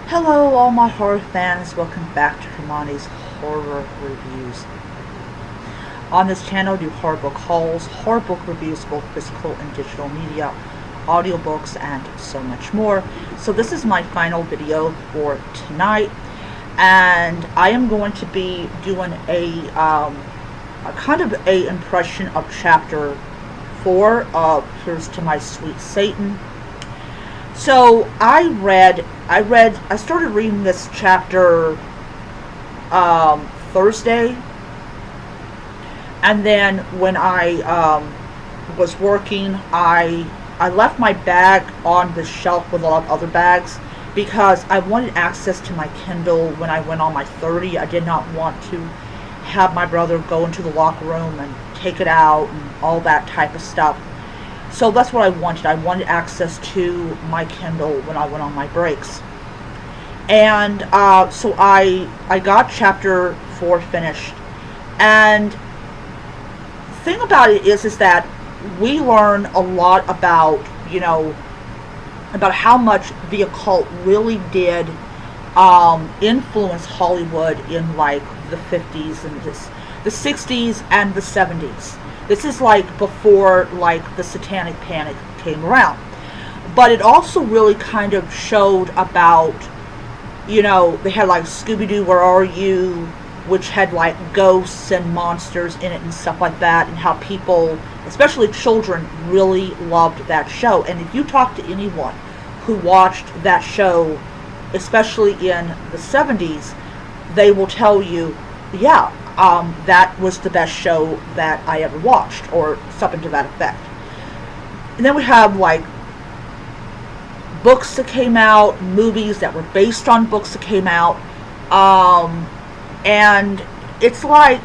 Hello, all my horror fans. Welcome back to Hermione's Horror Reviews. On this channel, I do horror book hauls, horror book reviews, both physical and digital media, audiobooks, and so much more. So this is my final video for tonight, and I am going to be doing a kind of a impression of Chapter 4 of Here's to My Sweet Satan. So I started reading this chapter Thursday, and then when I was working, I left my bag on the shelf with a lot of other bags because I wanted access to my Kindle when I went on my 30. I did not want to have my brother go into the locker room and take it out and all that type of stuff. So that's what I wanted. I wanted access to my Kindle when I went on my breaks. And so I got chapter 4 finished. And the thing about it is that we learn a lot about, about how much the occult really did influence Hollywood in like the 50s and the 60s and the 70s. This is like before like the Satanic Panic came around. But it also really kind of showed about, they had like Scooby-Doo, Where Are You?, which had like ghosts and monsters in it and stuff like that, and how people, especially children, really loved that show. And if you talk to anyone who watched that show, especially in the 70s, they will tell you, yeah, that was the best show that I ever watched, or something to that effect. And then we have like books that came out, movies that were based on books that came out, and it's like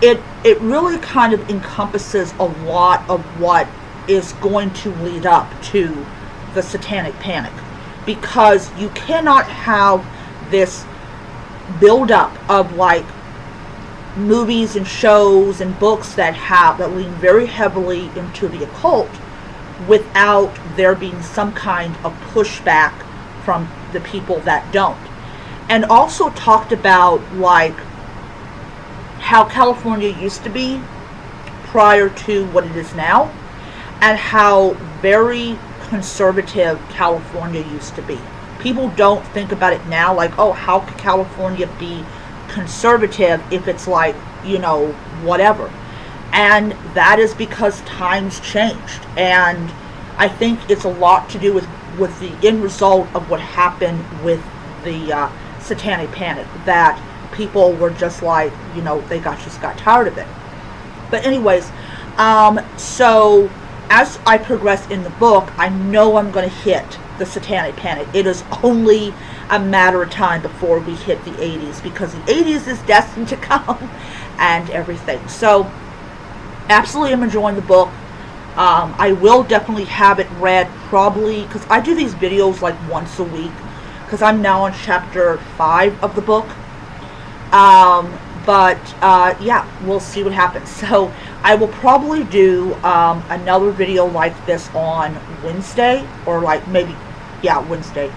it really kind of encompasses a lot of what is going to lead up to the Satanic Panic, because you cannot have this build up of like movies and shows and books that lean very heavily into the occult without there being some kind of pushback from the people that don't. And also talked about like how California used to be prior to what it is now, and how very conservative California used to be. People don't think about it now like, oh, how could California be conservative if it's like, whatever. And that is because times changed. And I think it's a lot to do with the end result of what happened with the Satanic Panic, that people were just like, they just got tired of it. But anyways, so as I progress in the book, I know I'm going to hit the Satanic Panic. It is only a matter of time before we hit the 80s, because the 80s is destined to come and everything. So absolutely I'm enjoying the book. I will definitely have it read, probably, because I do these videos like once a week, because I'm now on chapter 5 of the book. Yeah, we'll see what happens. So I will probably do another video like this on Wednesday, or like maybe, yeah, Wednesday.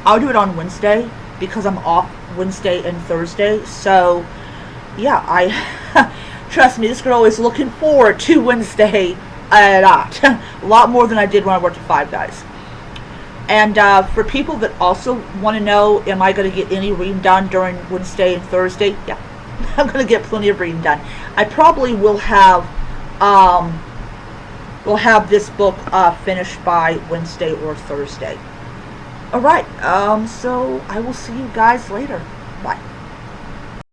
I'll do it on Wednesday because I'm off Wednesday and Thursday. So yeah, trust me, this girl is looking forward to Wednesday a lot more than I did when I worked at Five Guys. And for people that also want to know, am I going to get any reading done during Wednesday and Thursday? Yeah, I'm going to get plenty of reading done. I probably will have this book finished by Wednesday or Thursday. Alright, so I will see you guys later. Bye.